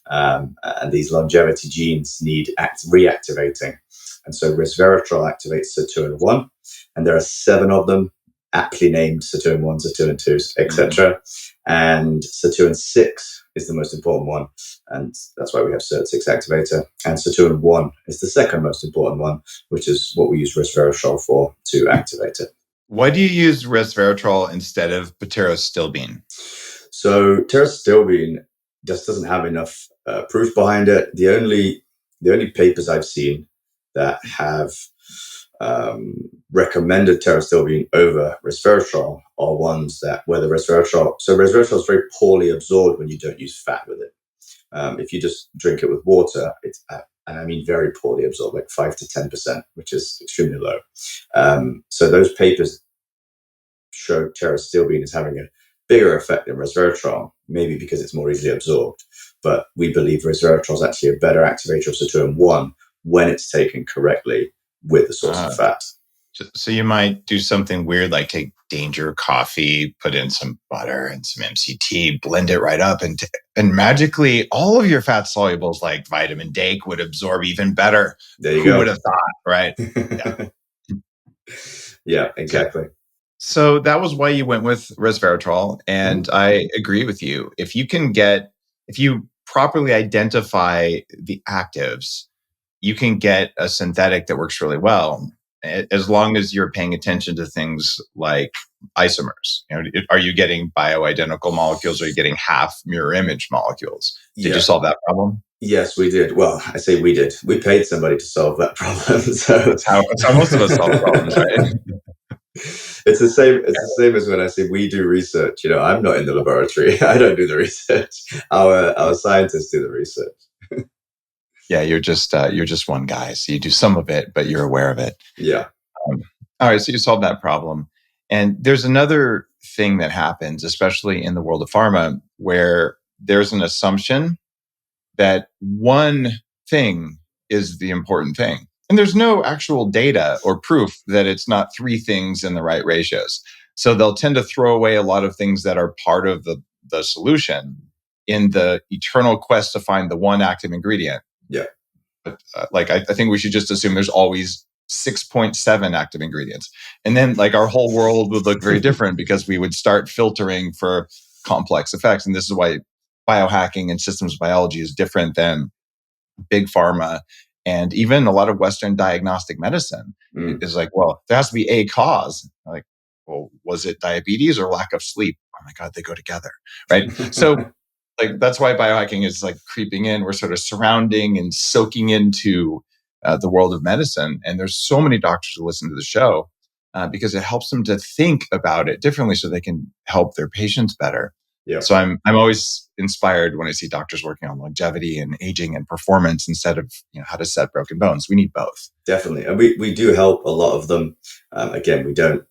And these longevity genes need reactivating. And so resveratrol activates sirtuin 1, and there are 7 of them. aptly named sirtuin 1, sirtuin 2, etc. And sirtuin 6 is the most important one. And that's why we have SIRT6 activator. And sirtuin 1 is the second most important one, which is what we use resveratrol for to activate it. Why do you use resveratrol instead of pterostilbene? So pterostilbene just doesn't have enough proof behind it. The only papers I've seen that have recommended pterostilbene over resveratrol are ones that where the resveratrol is very poorly absorbed when you don't use fat with it. If you just drink it with water, it's and I mean very poorly absorbed, like 5 to 10%, which is extremely low. So those papers show pterostilbene is having a bigger effect than resveratrol, maybe because it's more easily absorbed. But we believe resveratrol is actually a better activator of sirtuin 1 when it's taken correctly with the source of fat. So you might do something weird like take Danger coffee, put in some butter and some MCT, blend it right up, and magically all of your fat solubles like vitamin D would absorb even better. There you Who go. would have thought, right? Yeah. Yeah, exactly. So that was why you went with resveratrol. And I agree with you. If you properly identify the actives, you can get a synthetic that works really well, as long as you're paying attention to things like isomers. Are you getting bioidentical molecules? Or are you getting half mirror image molecules? Did you solve that problem? Yes, we did. Well, I say we did. We paid somebody to solve that problem. So that's how most of us solve problems, right? It's the same. It's the same as when I say we do research. I'm not in the laboratory. I don't do the research. Our scientists do the research. Yeah, you're just one guy, so you do some of it, but you're aware of it. Yeah. All right, so you solved that problem. And there's another thing that happens, especially in the world of pharma, where there's an assumption that one thing is the important thing. And there's no actual data or proof that it's not three things in the right ratios. So they'll tend to throw away a lot of things that are part of the solution in the eternal quest to find the one active ingredient. Yeah. But I think we should just assume there's always 6.7 active ingredients. And then our whole world would look very different because we would start filtering for complex effects. And this is why biohacking and systems biology is different than big pharma and even a lot of Western diagnostic medicine. Is well, there has to be a cause. Well, was it diabetes or lack of sleep? Oh my God, they go together, right? So that's why biohacking is creeping in. We're sort of surrounding and soaking into the world of medicine. And there's so many doctors who listen to the show because it helps them to think about it differently so they can help their patients better. Yeah. So I'm always inspired when I see doctors working on longevity and aging and performance instead of how to set broken bones. We need both. Definitely. And we do help a lot of them. Again, we don't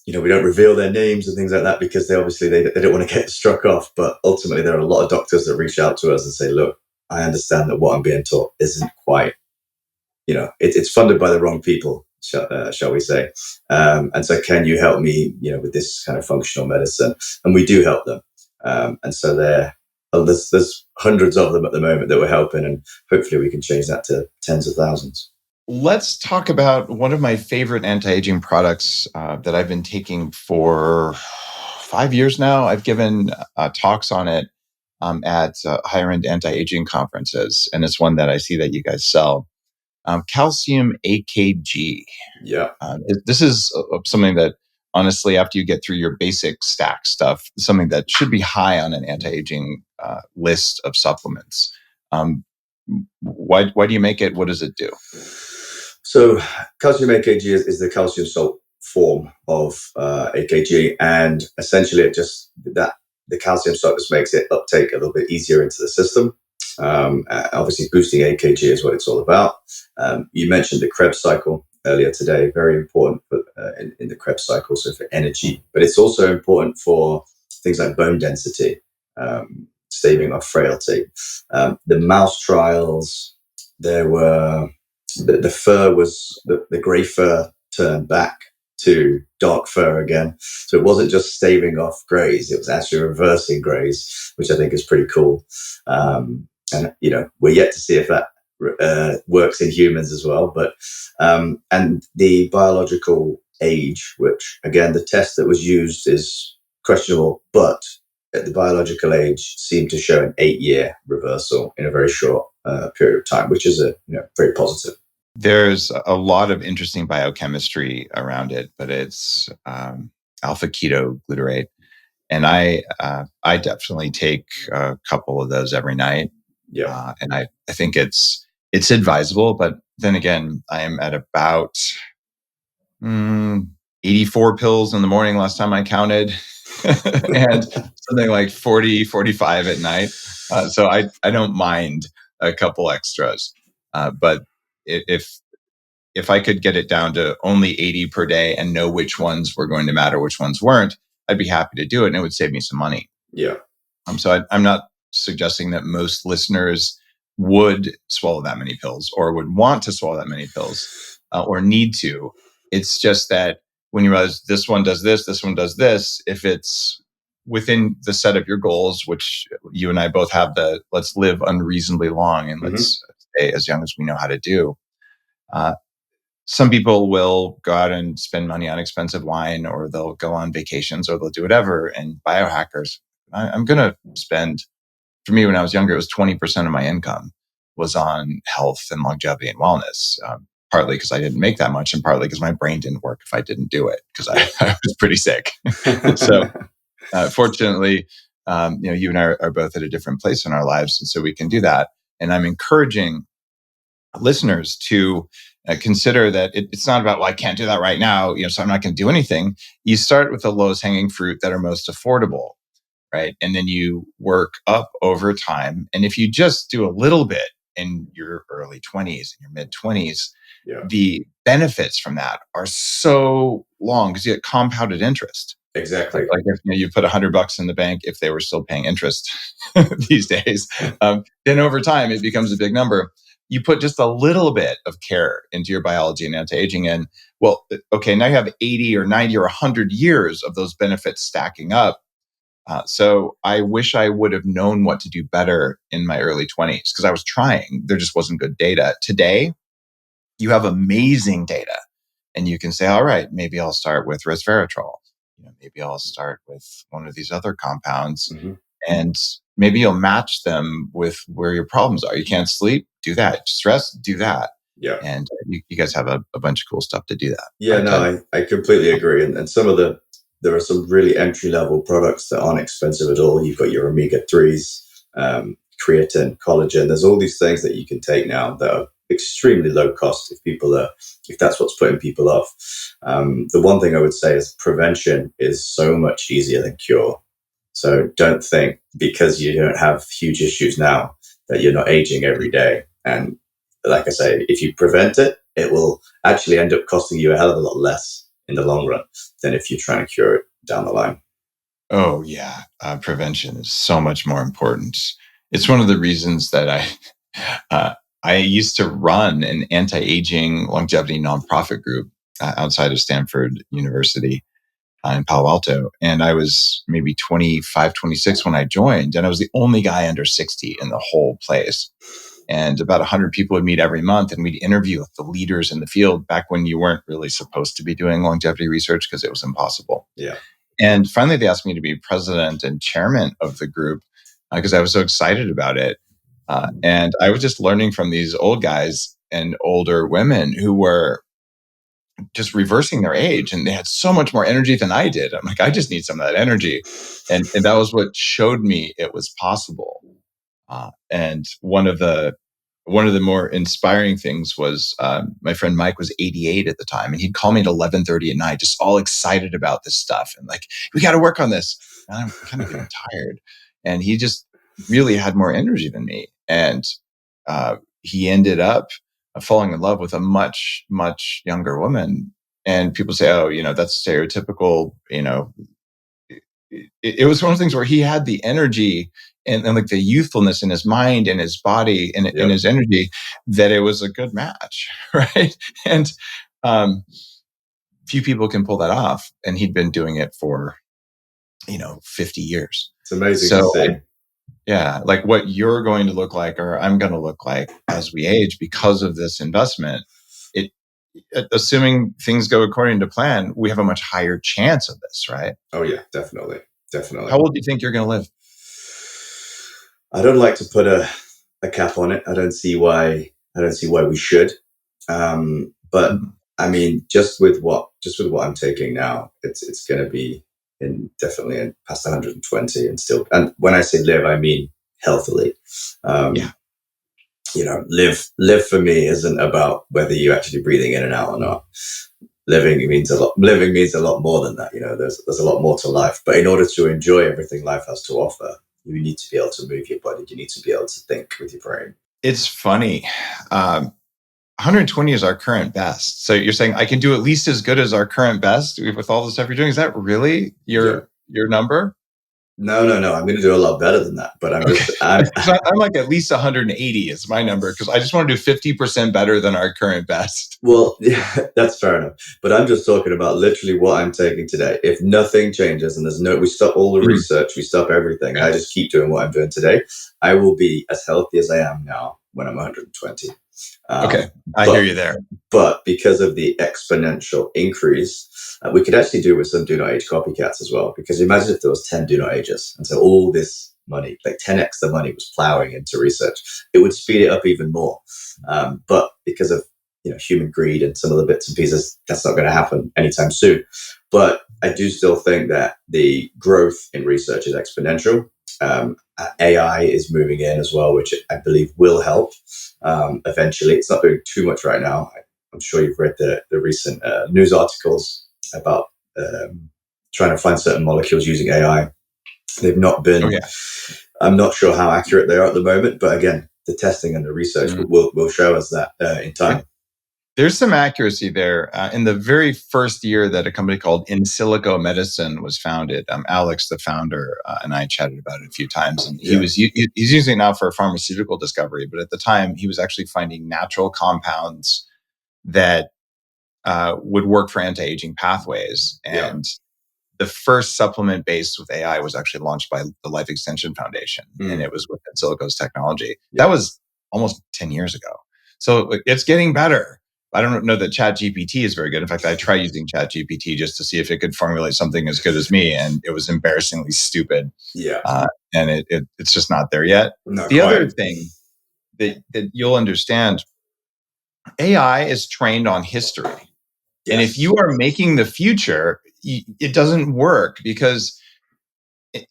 reveal their names and things like that because they obviously they don't want to get struck off. But ultimately, there are a lot of doctors that reach out to us and say, look, I understand that what I'm being taught isn't quite, it's funded by the wrong people, shall we say. And so can you help me, with this kind of functional medicine? And we do help them. And so there's hundreds of them at the moment that we're helping, and hopefully we can change that to tens of thousands. Let's talk about one of my favorite anti-aging products that I've been taking for 5 years now. I've given talks on it at higher-end anti-aging conferences, and it's one that I see that you guys sell. Calcium AKG. Yeah. This is something that, honestly, after you get through your basic stack stuff, something that should be high on an anti-aging list of supplements. Why do you make it? What does it do? So calcium AKG is the calcium salt form of AKG, and essentially the calcium salt just makes it uptake a little bit easier into the system. Obviously, boosting AKG is what it's all about. You mentioned the Krebs cycle earlier today, very important in the Krebs cycle, so for energy, but it's also important for things like bone density, staving off frailty. The mouse trials, there were the fur was the grey fur turned back to dark fur again. So it wasn't just staving off greys, it was actually reversing greys, which I think is pretty cool. And we're yet to see if that works in humans as well. But and the biological age, which again, the test that was used is questionable, but at the biological age seemed to show an 8-year reversal in a very short period of time, which is very positive. There's a lot of interesting biochemistry around it, but it's alpha ketoglutarate. And I definitely take a couple of those every night. Yeah. And I think it's advisable, but then again, I am at about 84 pills in the morning last time I counted, and something like 40, 45 at night. So I don't mind a couple extras. But if I could get it down to only 80 per day and know which ones were going to matter, which ones weren't, I'd be happy to do it, and it would save me some money. Yeah. So I'm not suggesting that most listeners would swallow that many pills or would want to swallow that many pills or need to. It's just that when you realize this one does this one does this, if it's within the set of your goals, which you and I both have, the let's live unreasonably long and let's stay as young as we know how to do. Some people will go out and spend money on expensive wine, or they'll go on vacations, or they'll do whatever. And biohackers, I'm going to spend, for me, when I was younger, it was 20% of my income was on health and longevity and wellness. Partly because I didn't make that much, and partly because my brain didn't work if I didn't do it, because I was pretty sick. So fortunately, you and I are both at a different place in our lives, and so we can do that. And I'm encouraging listeners to consider that it's not about, well, I can't do that right now, so I'm not going to do anything. You start with the lowest hanging fruit that are most affordable, right? And then you work up over time. And if you just do a little bit in your early 20s and your mid 20s, the benefits from that are so long because you get compounded interest. Exactly. Like if you put $100 in the bank, if they were still paying interest these days, then over time it becomes a big number. You put just a little bit of care into your biology and anti-aging, and well, okay, now you have 80 or 90 or 100 years of those benefits stacking up. So I wish I would have known what to do better in my early 20s because I was trying. There just wasn't good data. Today, you have amazing data, and you can say, all right, maybe I'll start with resveratrol. Maybe I'll start with one of these other compounds, and maybe you'll match them with where your problems are. You can't sleep, do that. Stress, do that. Yeah. And you guys have a bunch of cool stuff to do that. Yeah, I completely agree. And there are some really entry level products that aren't expensive at all. You've got your omega-3s, creatine, collagen. There's all these things that you can take now that are extremely low cost if that's what's putting people off. The one thing I would say is prevention is so much easier than cure. So don't think because you don't have huge issues now that you're not aging every day. And like I say, if you prevent it, it will actually end up costing you a hell of a lot less in the long run than if you're trying to cure it down the line. Oh, yeah. Prevention is so much more important. It's one of the reasons that I used to run an anti-aging longevity nonprofit group outside of Stanford University in Palo Alto. And I was maybe 25, 26 when I joined, and I was the only guy under 60 in the whole place. And about 100 people would meet every month, and we'd interview the leaders in the field back when you weren't really supposed to be doing longevity research because it was impossible. Yeah. And finally, they asked me to be president and chairman of the group because I was so excited about it. And I was just learning from these old guys and older women who were just reversing their age, and they had so much more energy than I did. I'm like, I just need some of that energy. And that was what showed me it was possible. And one of the more inspiring things was my friend Mike was 88 at the time, and he'd call me at 11:30 at night, just all excited about this stuff. And like, we got to work on this. And I'm kind of getting tired. And he just really had more energy than me. And he ended up falling in love with a much, much younger woman. And people say, oh, that's stereotypical. It was one of the things where he had the energy and like the youthfulness in his mind and his body and in his energy that it was a good match, right? And few people can pull that off. And he'd been doing it for 50 years. It's amazing to see. Yeah, like what you're going to look like or I'm going to look like as we age because of this investment, assuming things go according to plan, we have a much higher chance of this, right? Oh yeah, definitely. How old do you think you're going to live? I don't like to put a cap on it. I don't see why we should. But Mhm. I mean, just with what I'm taking now, it's going to be definitely in past 120 and still. And when I say live, I mean healthily. Yeah. Live for me isn't about whether you're actually breathing in and out or not. Living means a lot. Living means a lot more than that. There's a lot more to life. But in order to enjoy everything life has to offer, you need to be able to move your body. You need to be able to think with your brain. It's funny. 120 is our current best. So you're saying I can do at least as good as our current best with all the stuff you're doing. Is that really Yeah. your number? No. I'm going to do a lot better than that. But I'm Okay. just, I'm, I'm like at least 180 is my number because I just want to do 50% better than our current best. well, yeah, that's fair enough. But I'm just talking about literally what I'm taking today. If nothing changes and we stop all the Mhm. research, we stop everything, and Okay. I just keep doing what I'm doing today, I will be as healthy as I am now when I'm 120. Okay. I hear But you there. But because of the exponential increase, we could actually do with some do not age copycats as well. Because imagine if there was 10 do not ages, and so all this money, like 10x the money, was plowing into research, it would speed it up even more. But because of human greed and some of the bits and pieces, that's not going to happen anytime soon. But I do still think that the growth in research is exponential. AI is moving in as well, which I believe will help eventually. It's not doing too much right now. I'm sure you've read the recent news articles about trying to find certain molecules using AI. They've not Oh, been, yeah. I'm not sure how accurate they are at the moment, but again, the testing and the research Mm. will show us that in time. There's some accuracy there. In the very first year that a company called In Silico Medicine was founded, Alex, the founder, and I chatted about it a few times. And Yeah. he's using it now for pharmaceutical discovery, but at the time he was actually finding natural compounds that would work for anti-aging pathways. Yeah. And the first supplement based with AI was actually launched by the Life Extension Foundation, and Mm. it was with In Silico's technology. Yeah. That was almost 10 years ago. So it's getting better. I don't know that ChatGPT is very good. In fact, I tried using ChatGPT just to see if it could formulate something as good as me, and it was embarrassingly stupid. Yeah. And it's just not there yet. Not The other quite. thing that you'll understand, AI is trained on history. And if Yes. you are making the future, it doesn't work because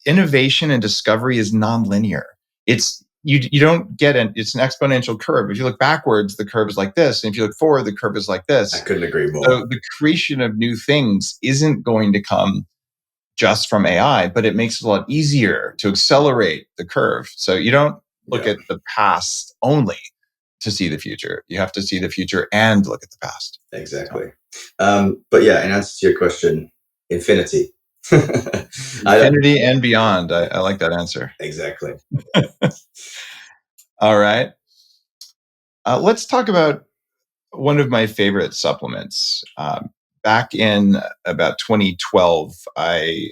innovation and discovery is nonlinear. It's you don't get it's an exponential curve. If you look backwards, the curve is like this, and if you look forward, the curve is like I this. couldn't agree more. So the creation of new things isn't going to come just from AI, but it makes it a lot easier to accelerate the curve. So you don't look Yeah. at the past only to see the future. You have to see the future and look at the past. Exactly. But yeah, in answer to your question, infinity. Infinity and beyond. I like that answer. Exactly. All right. Let's talk about one of my favorite supplements. Back in about 2012, I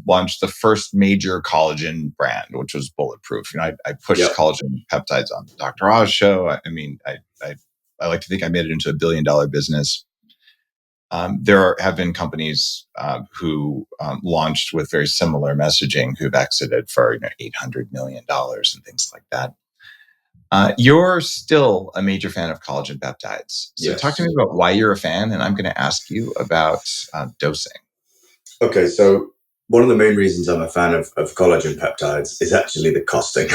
launched the first major collagen brand, which was Bulletproof. I pushed Yep. collagen peptides on Dr. Oz show. I like to think I made it into $1 billion business. There have been companies who launched with very similar messaging who've exited for $800 million and things like that. You're still a major fan of collagen peptides. So talk to me Yes. about why you're a fan, and I'm going to ask you about dosing. Okay, so one of the main reasons I'm a fan of collagen peptides is actually the costing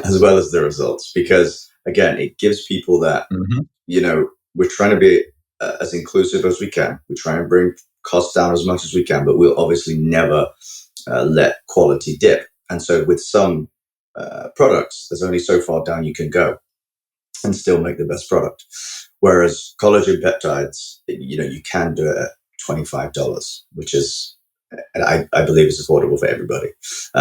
as well as the results, because again, it gives people that, Mm-hmm. we're trying to be as inclusive as we can. We try and bring costs down as much as we can, but we'll obviously never let quality dip. And so with some products, there's only so far down you can go and still make the best product. Whereas collagen peptides, you can do it at $25, which is, and I believe is affordable for everybody.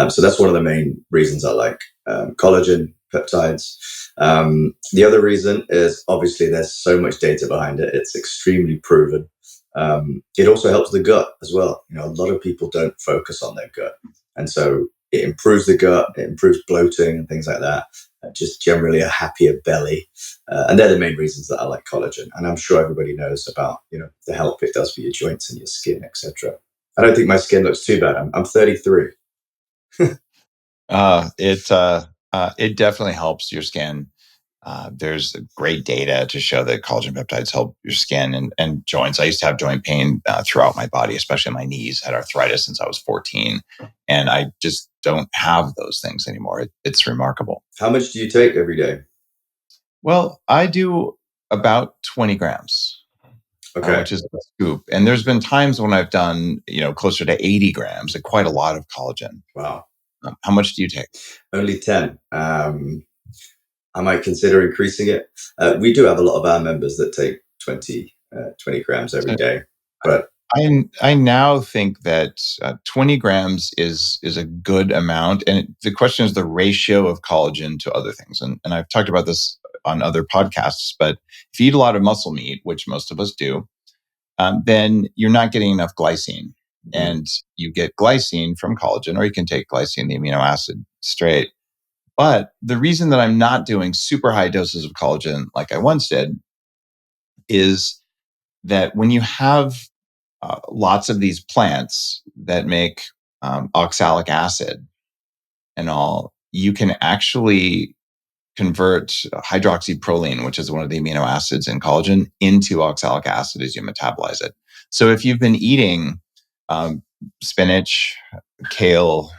So that's one of the main reasons I like collagen peptides. The other reason is obviously there's so much data behind it. It's extremely proven. It also helps the gut as well. A lot of people don't focus on their gut. And so it improves the gut, it improves bloating and things like that. just generally a happier belly. And they're the main reasons that I like collagen. And I'm sure everybody knows about, the help it does for your joints and your skin, etc. I don't think my skin looks too bad. I'm 33. It definitely helps your skin. There's great data to show that collagen peptides help your skin and joints. I used to have joint pain throughout my body, especially my knees. I had arthritis since I was 14, and I just don't have those things anymore. It's remarkable. How much do you take every day? Well, I do about 20 grams, Okay. which is a scoop. And there's been times when I've done, closer to 80 grams, and quite a lot of collagen. Wow. How much do you take? Only 10. I might consider increasing it. We do have a lot of our members that take 20 grams every day. But I now think that 20 grams is a good amount. And the question is the ratio of collagen to other things. And I've talked about this on other podcasts, but if you eat a lot of muscle meat, which most of us do, then you're not getting enough glycine. And you get glycine from collagen, or you can take glycine, the amino acid, straight. But the reason that I'm not doing super high doses of collagen like I once did is that when you have lots of these plants that make oxalic acid and all, you can actually convert hydroxyproline, which is one of the amino acids in collagen, into oxalic acid as you metabolize it. So if you've been eating spinach, kale,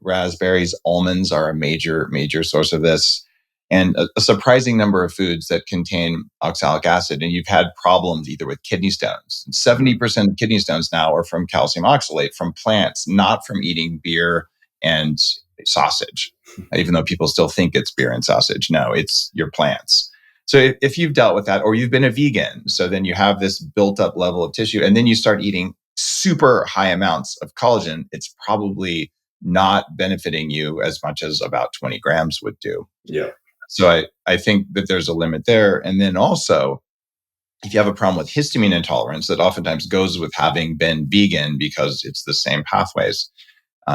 raspberries, almonds are a major source of this, and a surprising number of foods that contain oxalic acid, and you've had problems either with kidney stones. 70% of kidney stones now are from calcium oxalate from plants, not from eating beer and sausage, even though people still think it's beer and sausage. No, it's your plants. So if you've dealt with that, or you've been a vegan, so then you have this built up level of tissue, and then you start eating super high amounts of collagen, it's probably not benefiting you as much as about 20 grams would do. Yeah. So I think that there's a limit there. And then also, if you have a problem with histamine intolerance, that oftentimes goes with having been vegan because it's the same pathways.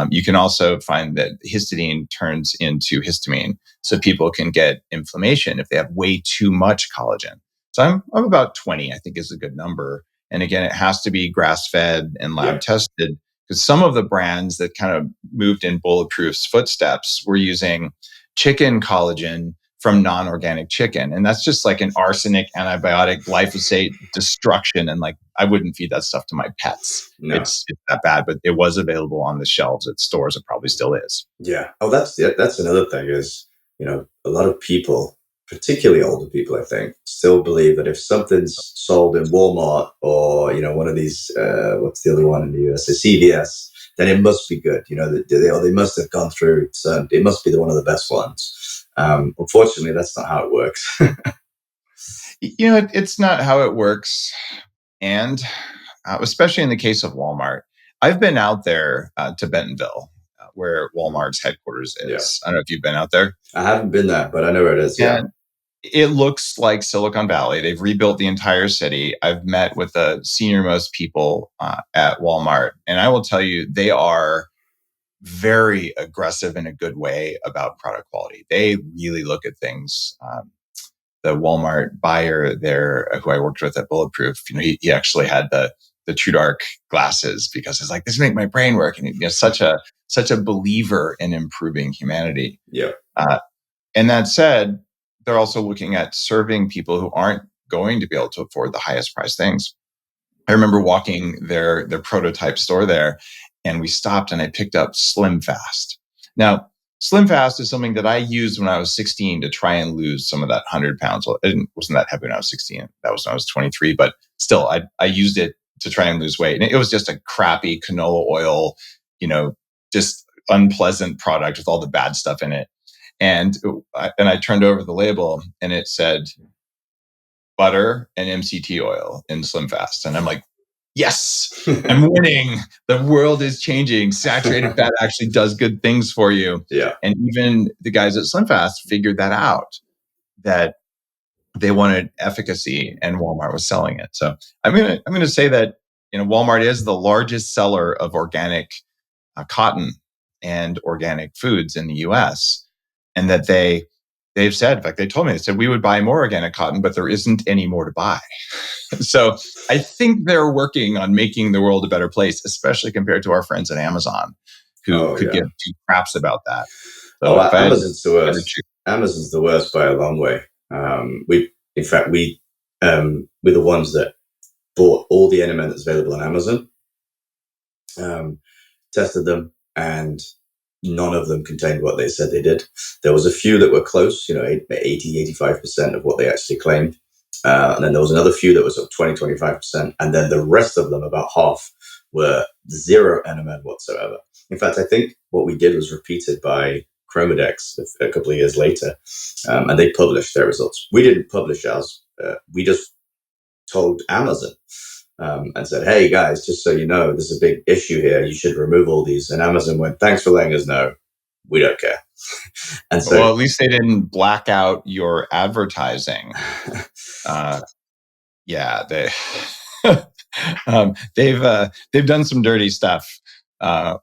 You can also find that histidine turns into histamine. So people can get inflammation if they have way too much collagen. So I'm about 20, I think is a good number. And again, it has to be grass-fed and lab tested, because some of the brands that kind of moved in Bulletproof's footsteps were using chicken collagen from non-organic chicken. And that's just like an arsenic, antibiotic, glyphosate destruction. And like, I wouldn't feed that stuff to my pets. No. It's that bad, but it was available on the shelves at stores. It probably still is. Yeah. Oh, that's another thing is, a lot of people, particularly older people, I think, still believe that if something's sold in Walmart or, one of these, what's the other one in the US, CVS, then it must be good. They must have gone through it must be one of the best ones. Unfortunately, that's not how it works. It's not how it works. And especially in the case of Walmart, I've been out there to Bentonville, where Walmart's headquarters is. Yeah. I don't know if you've been out there. I haven't been there, but I know where it is. Yeah. It looks like Silicon Valley. They've rebuilt the entire city. I've met with the senior most people at Walmart, and I will tell you, they are very aggressive in a good way about product quality. They really look at things. The Walmart buyer there, who I worked with at Bulletproof, he actually had the True Dark glasses because it's like, this make my brain work, and such a believer in improving humanity. Yeah. And that said, they're also looking at serving people who aren't going to be able to afford the highest price things. I remember walking their prototype store there, and we stopped and I picked up Slim Fast. Now, Slim Fast is something that I used when I was 16 to try and lose some of that 100 pounds. Well, it wasn't that heavy when I was 16. That was when I was 23, but still, I used it to try and lose weight. And it was just a crappy canola oil, just unpleasant product with all the bad stuff in it. And I turned over the label and it said butter and MCT oil in Slim Fast. And I'm like, yes, I'm winning. The world is changing. Saturated fat actually does good things for you. Yeah. And even the guys at Slim Fast figured that out, that they wanted efficacy, and Walmart was selling it. So I'm gonna say that Walmart is the largest seller of organic cotton and organic foods in the U.S., and that they they've said, in fact, they told me, they said, we would buy more organic cotton, but there isn't any more to buy. So I think they're working on making the world a better place, especially compared to our friends at Amazon, who Oh could yeah. give two craps about that. So Oh, if I had Amazon's the ever worst. choose, Amazon's the worst by a long way. In fact, we're the ones that bought all the NMN that's available on Amazon, tested them, and none of them contained what they said they did. There was a few that were close, 80, 85% of what they actually claimed. And then there was another few that was up 20, 25%. And then the rest of them, about half, were zero NMN whatsoever. In fact, I think what we did was repeated by Chromadex a couple of years later, and they published their results. We didn't publish ours. We just told Amazon and said, hey, guys, just so you know, there's a big issue here. You should remove all these. And Amazon went, thanks for letting us know. We don't care. And so, well, at least they didn't black out your advertising. Yeah, they've done some dirty stuff. I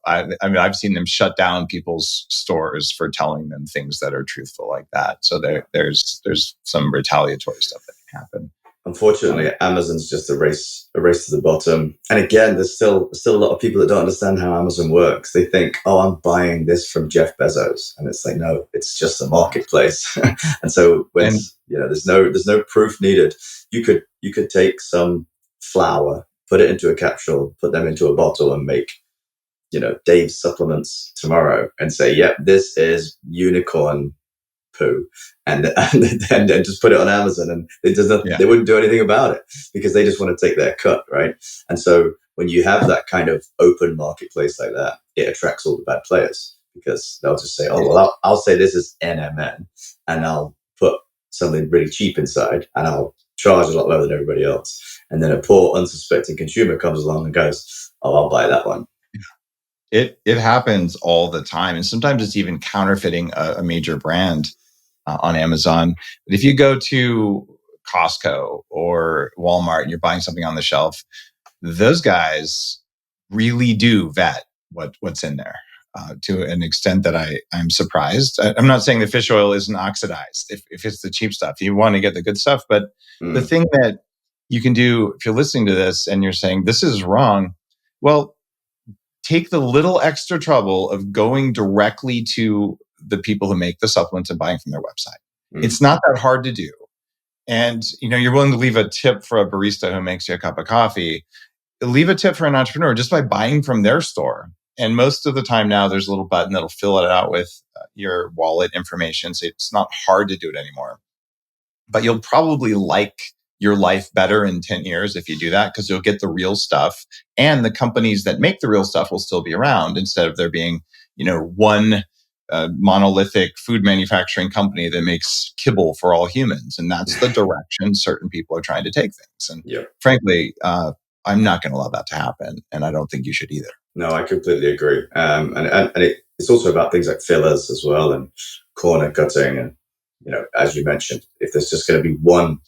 mean, I've seen them shut down people's stores for telling them things that are truthful like that. So there's some retaliatory stuff that can happen. Unfortunately, Amazon's just a race to the bottom. And again, there's still a lot of people that don't understand how Amazon works. They think, oh, I'm buying this from Jeff Bezos, and it's like, no, it's just a marketplace. And so there's no proof needed. You could take some flour, put it into a capsule, put them into a bottle, and make Dave's supplements tomorrow, and say, yep, this is unicorn poo, and then just put it on Amazon, and they wouldn't do anything about it because they just want to take their cut, right? And so when you have that kind of open marketplace like that, it attracts all the bad players because they'll just say, oh, well, I'll say this is NMN, and I'll put something really cheap inside, and I'll charge a lot lower than everybody else. And then a poor, unsuspecting consumer comes along and goes, oh, I'll buy that one. It happens all the time, and sometimes it's even counterfeiting a major brand on Amazon. But if you go to Costco or Walmart and you're buying something on the shelf, those guys really do vet what's in there to an extent that I'm surprised. I'm not saying the fish oil isn't oxidized if it's the cheap stuff. You want to get the good stuff, but the thing that you can do if you're listening to this and you're saying this is wrong, well, take the little extra trouble of going directly to the people who make the supplements and buying from their website. It's not that hard to do. And, you're willing to leave a tip for a barista who makes you a cup of coffee. Leave a tip for an entrepreneur just by buying from their store. And most of the time now, there's a little button that'll fill it out with your wallet information. So it's not hard to do it anymore. But you'll probably like your life better in 10 years if you do that, because you'll get the real stuff, and the companies that make the real stuff will still be around instead of there being, one monolithic food manufacturing company that makes kibble for all humans. And that's the direction certain people are trying to take things. And frankly, I'm not going to allow that to happen. And I don't think you should either. No, I completely agree. And it's also about things like fillers as well, and corner cutting. And, as you mentioned, if there's just going to be one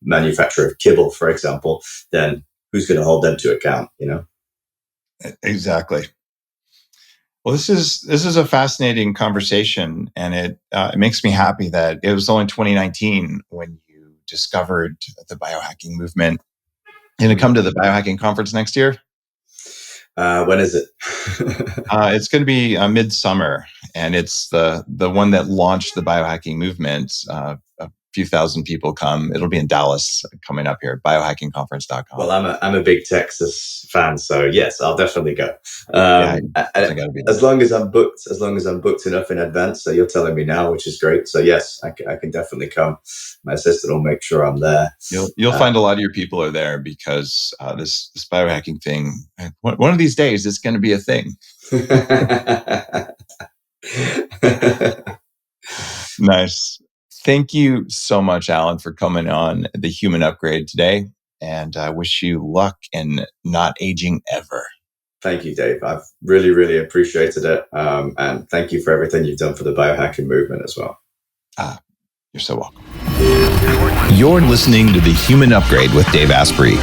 manufacturer of kibble, for example, then who's going to hold them to account, Exactly. Well, this is a fascinating conversation, and it makes me happy that it was only 2019 when you discovered the biohacking movement. Going to come to the biohacking conference next year? When is it? It's going to be midsummer, and it's the one that launched the biohacking movement. A few thousand people come. It'll be in Dallas coming up here. Biohackingconference.com. Well, I'm a big Texas fan, so yes, I'll definitely go. As long as I'm booked enough in advance. So you're telling me now, which is great. So yes, I can definitely come. My assistant will make sure I'm there. You'll find a lot of your people are there because this biohacking thing. One of these days, it's going to be a thing. Nice. Thank you so much, Alan, for coming on The Human Upgrade today. And I wish you luck in not aging ever. Thank you, Dave. I've really, really appreciated it. And thank you for everything you've done for the biohacking movement as well. You're so welcome. You're listening to The Human Upgrade with Dave Asprey.